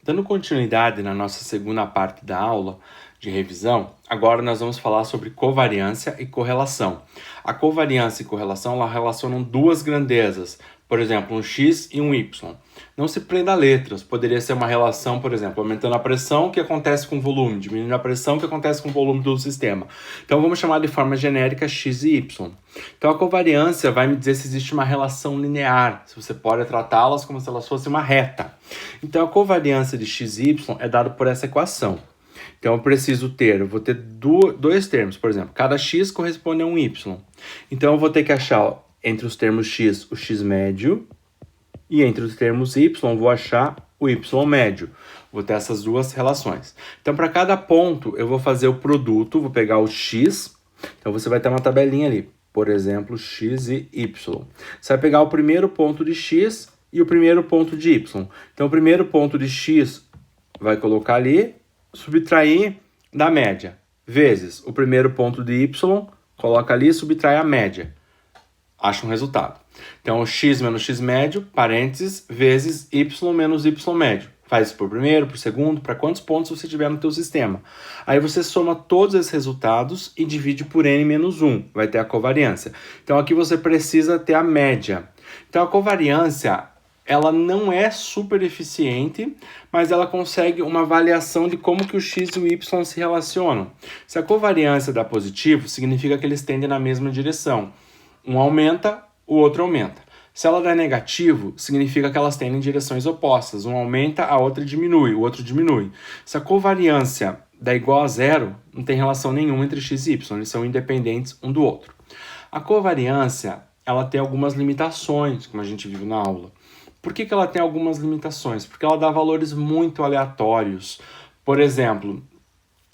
Dando continuidade na nossa segunda parte da aula de revisão, agora nós vamos falar sobre covariância e correlação. A covariância e correlação ela relacionam duas grandezas, por exemplo, um x e um y. Não se prenda a letras, poderia ser uma relação, por exemplo, aumentando a pressão, que acontece com o volume, diminuindo a pressão, que acontece com o volume do sistema. Então vamos chamar de forma genérica x e y. Então a covariância vai me dizer se existe uma relação linear, se você pode tratá-las como se elas fossem uma reta. Então a covariância de x e y é dada por essa equação. Então eu vou ter dois termos, por exemplo, cada x corresponde a um y. Então eu vou ter que achar entre os termos x o x médio e entre os termos y vou achar o y médio. Vou ter essas duas relações. Então para cada ponto eu vou fazer o produto, vou pegar o x, então você vai ter uma tabelinha ali, por exemplo, x e y. Você vai pegar o primeiro ponto de x e o primeiro ponto de y. Então o primeiro ponto de x vai colocar ali, subtrair da média, vezes o primeiro ponto de y, coloca ali e subtrai a média. Acha um resultado. Então, x menos x médio, parênteses, vezes y menos y médio. Faz isso por primeiro, por segundo, para quantos pontos você tiver no teu sistema. Aí você soma todos esses resultados e divide por n menos 1. Vai ter a covariância. Então, aqui você precisa ter a média. Então, a covariância ela não é super eficiente, mas ela consegue uma avaliação de como que o x e o y se relacionam. Se a covariância dá positivo, significa que eles tendem na mesma direção. Um aumenta, o outro aumenta. Se ela dá negativo, significa que elas tendem em direções opostas. Um aumenta, a outra diminui, o outro diminui. Se a covariância dá igual a zero, não tem relação nenhuma entre x e y, eles são independentes um do outro. A covariância, ela tem algumas limitações, como a gente viu na aula. Por que ela tem algumas limitações? Porque ela dá valores muito aleatórios. Por exemplo,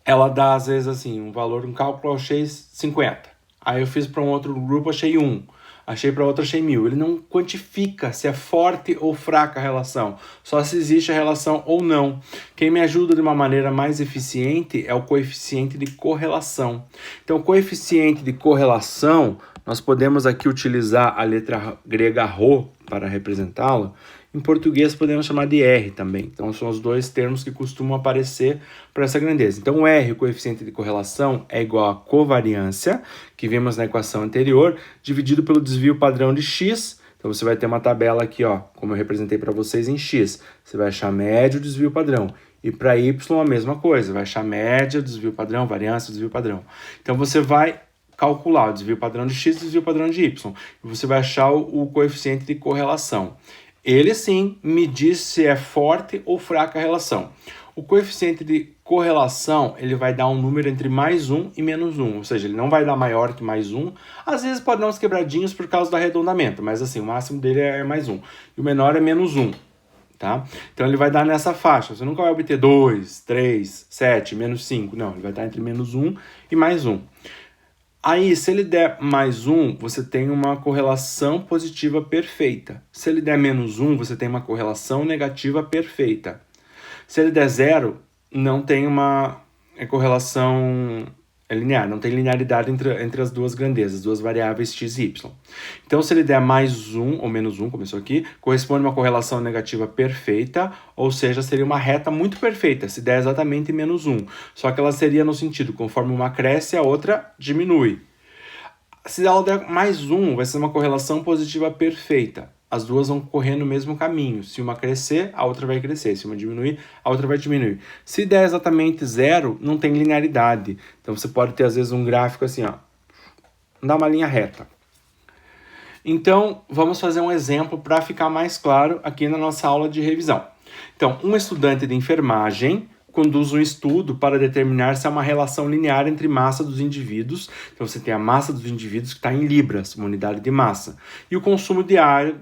ela dá, às vezes, assim, um cálculo eu achei 50. Aí eu fiz para um outro grupo, achei 1. Achei para outro, achei 1000. Ele não quantifica se é forte ou fraca a relação. Só se existe a relação ou não. Quem me ajuda de uma maneira mais eficiente é o coeficiente de correlação. Então, o coeficiente de correlação, nós podemos aqui utilizar a letra grega ρ para representá-la. Em português podemos chamar de R também. Então são os dois termos que costumam aparecer para essa grandeza. Então o R, o coeficiente de correlação, é igual à covariância, que vimos na equação anterior, dividido pelo desvio padrão de x. Então você vai ter uma tabela aqui, ó, como eu representei para vocês em x. Você vai achar média, desvio padrão. E para y a mesma coisa, vai achar média, desvio padrão, variância, desvio padrão. Então você vai calcular o desvio padrão de x e o desvio padrão de y. E você vai achar o coeficiente de correlação. Ele sim me diz se é forte ou fraca a relação. O coeficiente de correlação, ele vai dar um número entre mais 1 e menos 1, ou seja, ele não vai dar maior que mais 1. Às vezes pode dar uns quebradinhos por causa do arredondamento, mas assim, o máximo dele é mais 1. E o menor é menos 1, tá? Então ele vai dar nessa faixa. Você nunca vai obter 2, 3, 7, menos 5. Não, ele vai estar entre menos 1 e mais 1. Aí, se ele der mais 1, você tem uma correlação positiva perfeita. Se ele der menos 1, você tem uma correlação negativa perfeita. Se ele der 0, não tem uma correlação linear, não tem linearidade entre as duas grandezas, duas variáveis x e y. Então, se ele der mais 1 ou menos 1, começou aqui, corresponde a uma correlação negativa perfeita, ou seja, seria uma reta muito perfeita, se der exatamente menos 1. Só que ela seria no sentido, conforme uma cresce, a outra diminui. Se ela der mais 1, vai ser uma correlação positiva perfeita. As duas vão correr no mesmo caminho. Se uma crescer, a outra vai crescer. Se uma diminuir, a outra vai diminuir. Se der exatamente 0, não tem linearidade. Então você pode ter, às vezes, um gráfico assim, ó. Não dá uma linha reta. Então, vamos fazer um exemplo para ficar mais claro aqui na nossa aula de revisão. Então, um estudante de enfermagem conduz um estudo para determinar se há uma relação linear entre massa dos indivíduos. Então, você tem a massa dos indivíduos que está em libras, uma unidade de massa, e o consumo diário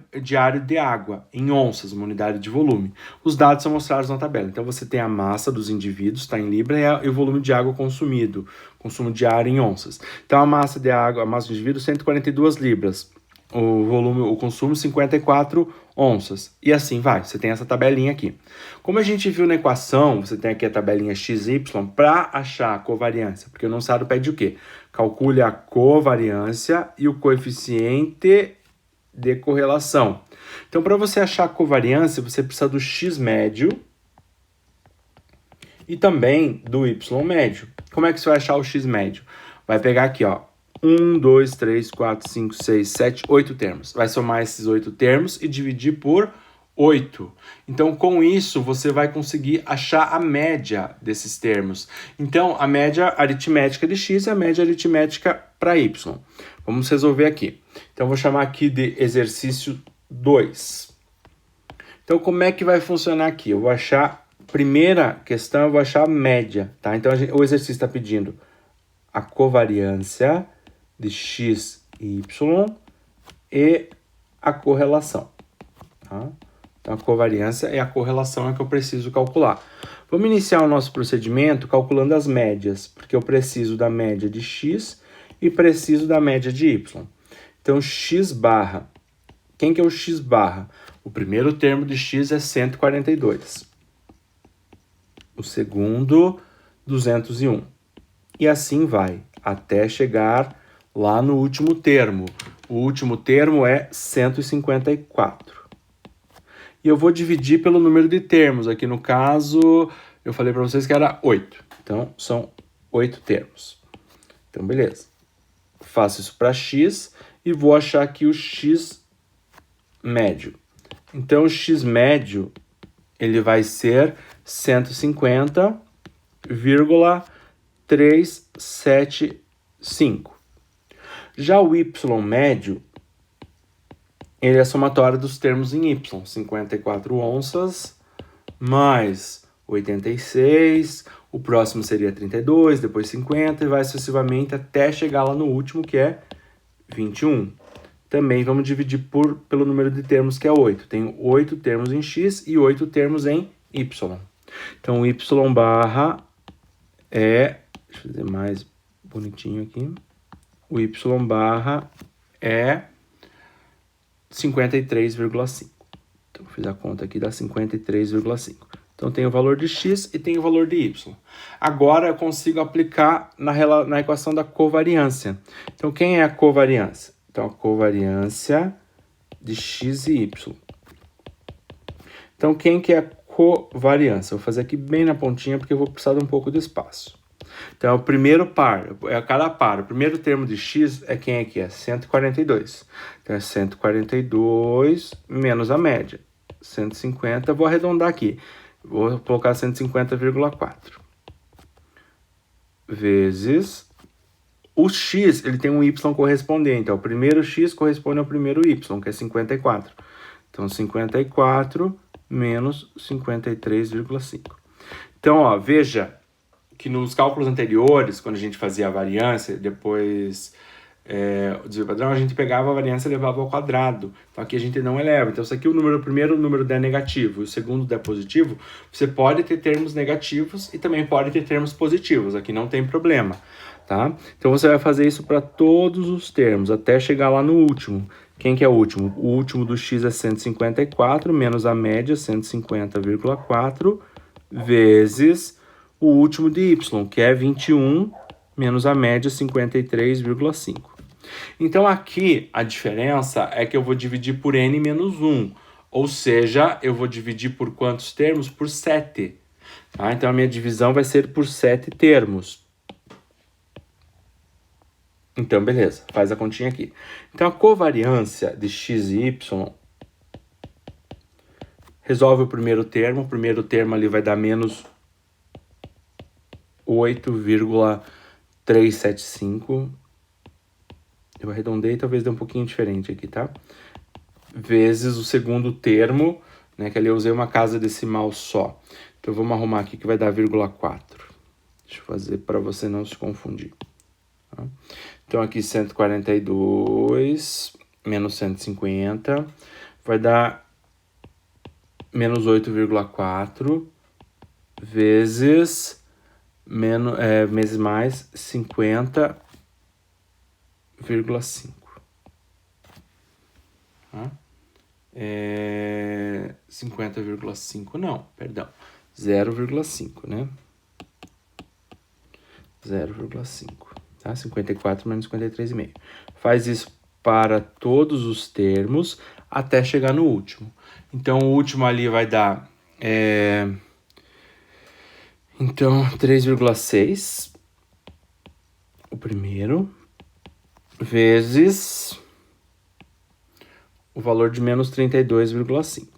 de água, em onças, uma unidade de volume. Os dados são mostrados na tabela. Então, você tem a massa dos indivíduos, está em libras, e o volume de água consumido, consumo diário em onças. Então, a massa dos indivíduos, 142 libras. O consumo 54 onças. E assim vai, você tem essa tabelinha aqui. Como a gente viu na equação, você tem aqui a tabelinha XY para achar a covariância, porque o enunciado pede o quê? Calcule a covariância e o coeficiente de correlação. Então, para você achar a covariância, você precisa do x médio e também do y médio. Como é que você vai achar o x médio? Vai pegar aqui, ó, 1, 2, 3, 4, 5, 6, 7, 8 termos. Vai somar esses 8 termos e dividir por 8. Então, com isso, você vai conseguir achar a média desses termos. Então, a média aritmética de x e a média aritmética para y. Vamos resolver aqui. Então, vou chamar aqui de exercício 2. Então, como é que vai funcionar aqui? Eu vou achar, primeira questão, eu vou achar a média, tá? Então, o exercício está pedindo a covariância de x e y e a correlação, tá? Então, a covariância e a correlação é que eu preciso calcular. Vamos iniciar o nosso procedimento calculando as médias, porque eu preciso da média de x e preciso da média de y. Então, x barra. Quem que é o x barra? O primeiro termo de x é 142. O segundo, 201. E assim vai, até chegar lá no último termo. O último termo é 154. E eu vou dividir pelo número de termos. Aqui no caso, eu falei para vocês que era 8. Então, são 8 termos. Então, beleza. Faço isso para x e vou achar aqui o x médio. Então, o x médio, ele vai ser 150,375. Já o y médio, ele é a somatória dos termos em y. 54 onças mais 86, o próximo seria 32, depois 50 e vai sucessivamente até chegar lá no último, que é 21. Também vamos dividir pelo número de termos, que é 8. Tenho 8 termos em x e 8 termos em y. Então, o y barra é... Deixa eu fazer mais bonitinho aqui. O y barra é 53,5. Então, eu fiz a conta aqui, dá 53,5. Então, tem o valor de x e tem o valor de y. Agora, eu consigo aplicar na equação da covariância. Então, quem é a covariância? Então, a covariância de x e y. Então, quem que é a covariância? Eu vou fazer aqui bem na pontinha, porque eu vou precisar de um pouco de espaço. Então, é o primeiro par, é cada par. O primeiro termo de x é quem aqui? É 142. Então, é 142 menos a média. 150, vou arredondar aqui. Vou colocar 150,4. Vezes... O x, ele tem um y correspondente. O primeiro x corresponde ao primeiro y, que é 54. Então, 54 menos 53,5. Então, ó, veja que nos cálculos anteriores, quando a gente fazia a variância, depois o desvio padrão, a gente pegava a variância e levava ao quadrado. Então, aqui a gente não eleva. Então, se aqui o primeiro número der negativo e o segundo der positivo, você pode ter termos negativos e também pode ter termos positivos. Aqui não tem problema, tá? Então, você vai fazer isso para todos os termos, até chegar lá no último. Quem que é o último? O último do x é 154, menos a média, 150,4, vezes o último de y, que é 21, menos a média, 53,5. Então, aqui, a diferença é que eu vou dividir por n menos 1. Ou seja, eu vou dividir por quantos termos? Por 7. Tá? Então, a minha divisão vai ser por 7 termos. Então, beleza. Faz a continha aqui. Então, a covariância de x e y resolve o primeiro termo. O primeiro termo ali vai dar menos 8,375. Eu arredondei, talvez dê um pouquinho diferente aqui, tá? Vezes o segundo termo, né? Que ali eu usei uma casa decimal só. Então, vamos arrumar aqui que vai dar 0,4. Deixa eu fazer para você não se confundir. Tá? Então, aqui 142 menos 150 vai dar menos 8,4 vezes meses mais 50,5. Tá? 50,5 não, perdão. 0,5, né? 0,5. Tá? 54 menos 53,5. Faz isso para todos os termos até chegar no último. Então, o último ali vai dar... Então, 3,6, o primeiro, vezes o valor de menos 32,5.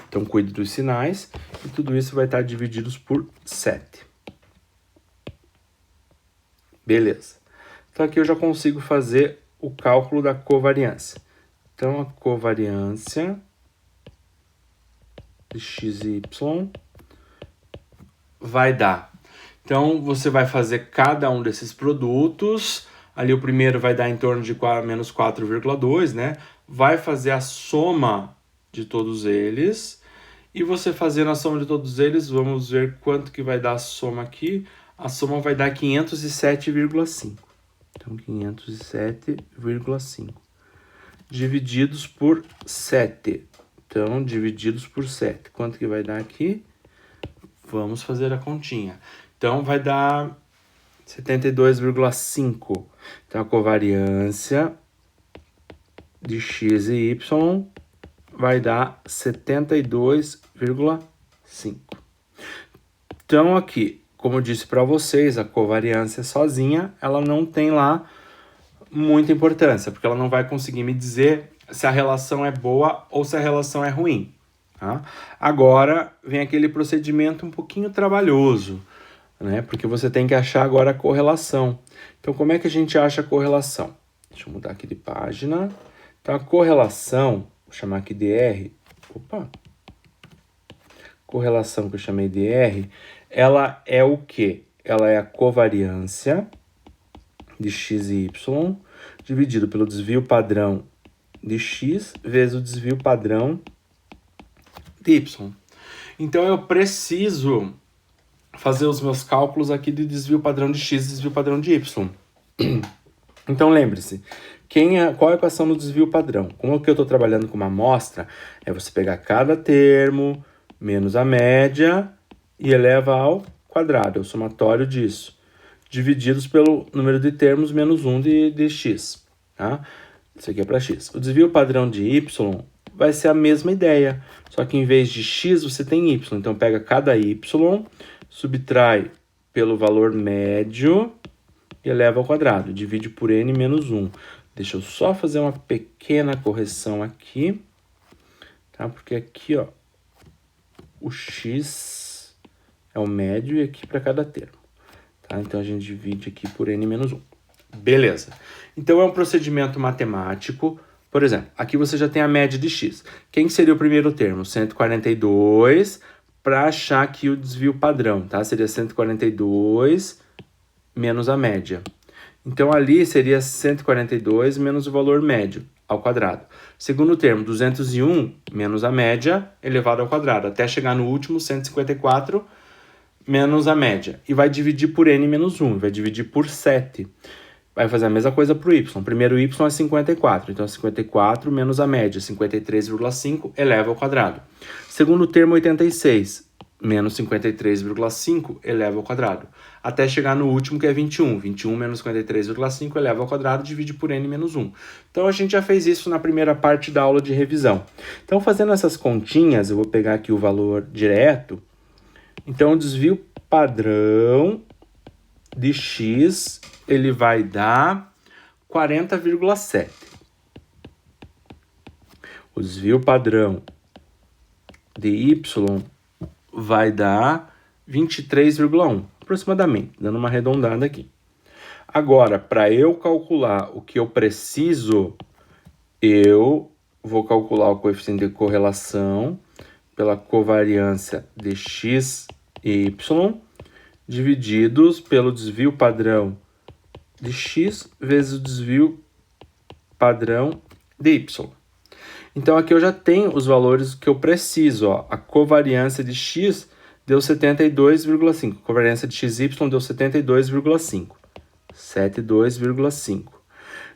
Então, cuide dos sinais e tudo isso vai estar divididos por 7. Beleza. Então, aqui eu já consigo fazer o cálculo da covariância. Então, a covariância de x e y vai dar. Então, você vai fazer cada um desses produtos. Ali o primeiro vai dar em torno de menos 4,2, né? Vai fazer a soma de todos eles. E você fazendo a soma de todos eles, vamos ver quanto que vai dar a soma aqui. A soma vai dar 507,5. Então, 507,5. Divididos por 7. Então, divididos por 7. Quanto que vai dar aqui? Vamos fazer a continha. Então, vai dar 72,5. Então, a covariância de x e y vai dar 72,5. Então, aqui, como eu disse para vocês, a covariância sozinha, ela não tem lá muita importância, porque ela não vai conseguir me dizer se a relação é boa ou se a relação é ruim. Tá? Agora, vem aquele procedimento um pouquinho trabalhoso, né? Porque você tem que achar agora a correlação. Então, como é que a gente acha a correlação? Deixa eu mudar aqui de página. Então, a correlação, vou chamar aqui de R. Correlação que eu chamei de R, ela é o quê? Ela é a covariância de x e y dividido pelo desvio padrão de x vezes o desvio padrão de y. Então, eu preciso fazer os meus cálculos aqui de desvio padrão de x e desvio padrão de y. Então, lembre-se, qual é a equação do desvio padrão? Como que eu estou trabalhando com uma amostra, é você pegar cada termo menos a média e eleva ao quadrado, é o somatório disso, divididos pelo número de termos menos 1 de x. Tá? Isso aqui é para x. O desvio padrão de y vai ser a mesma ideia, só que em vez de x você tem y. Então pega cada y, subtrai pelo valor médio e eleva ao quadrado. Divide por n menos 1. Deixa eu só fazer uma pequena correção aqui, tá? Porque aqui, ó, o x é o médio e aqui para cada termo. Tá? Então, a gente divide aqui por n menos 1. Beleza. Então, é um procedimento matemático. Por exemplo, aqui você já tem a média de x. Quem seria o primeiro termo? 142, para achar aqui o desvio padrão, tá? Seria 142 menos a média. Então, ali seria 142 menos o valor médio ao quadrado. Segundo termo, 201 menos a média elevado ao quadrado, até chegar no último, 154 menos a média. E vai dividir por n menos 1, vai dividir por 7. Vai fazer a mesma coisa para o y. Primeiro y é 54, então 54 menos a média, 53,5 eleva ao quadrado. Segundo termo, 86 menos 53,5 eleva ao quadrado. Até chegar no último, que é 21. 21 menos 53,5 eleva ao quadrado, divide por n menos 1. Então, a gente já fez isso na primeira parte da aula de revisão. Então, fazendo essas continhas, eu vou pegar aqui o valor direto. Então, o desvio padrão de x, ele vai dar 40,7. O desvio padrão de y vai dar 23,1, aproximadamente, dando uma arredondada aqui. Agora, para eu calcular o que eu preciso, eu vou calcular o coeficiente de correlação pela covariância de x e y, divididos pelo desvio padrão de x vezes o desvio padrão de y. Então, aqui eu já tenho os valores que eu preciso. Ó. A covariância de x deu 72,5. A covariância de xy deu 72,5. 72,5.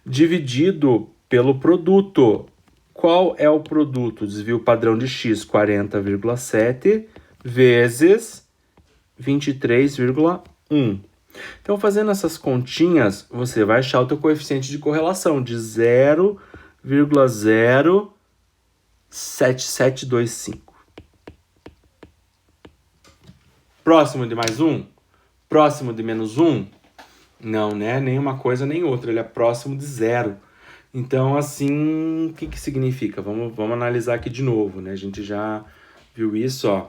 Dividido pelo produto. Qual é o produto? Desvio padrão de x, 40,7 vezes 23,1. Então, fazendo essas continhas, você vai achar o teu coeficiente de correlação de 0,07725. próximo de mais um? Próximo de menos um? Não, né? Nem uma coisa nem outra. Ele é próximo de zero. Então, assim, o que que significa? Vamos analisar aqui de novo, né? A gente já viu isso, ó.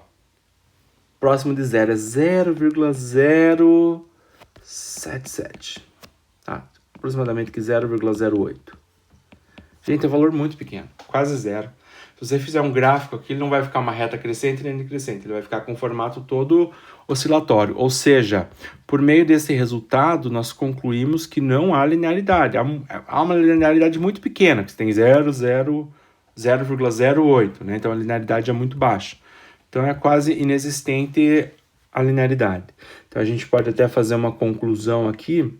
Próximo de zero é 0,077. Tá? Aproximadamente que 0,08. Gente, é um valor muito pequeno, quase zero. Se você fizer um gráfico aqui, ele não vai ficar uma reta crescente nem decrescente, ele vai ficar com um formato todo oscilatório. Ou seja, por meio desse resultado, nós concluímos que não há linearidade. Há uma linearidade muito pequena, que tem 0,08, né? Então a linearidade é muito baixa. Então é quase inexistente a linearidade. Então a gente pode até fazer uma conclusão aqui.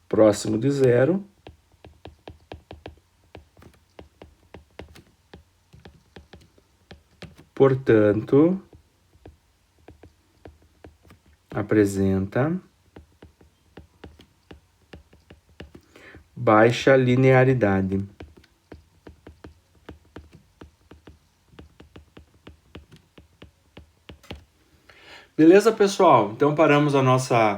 Próximo de zero. Portanto, apresenta baixa linearidade. Beleza, pessoal? Então paramos a nossa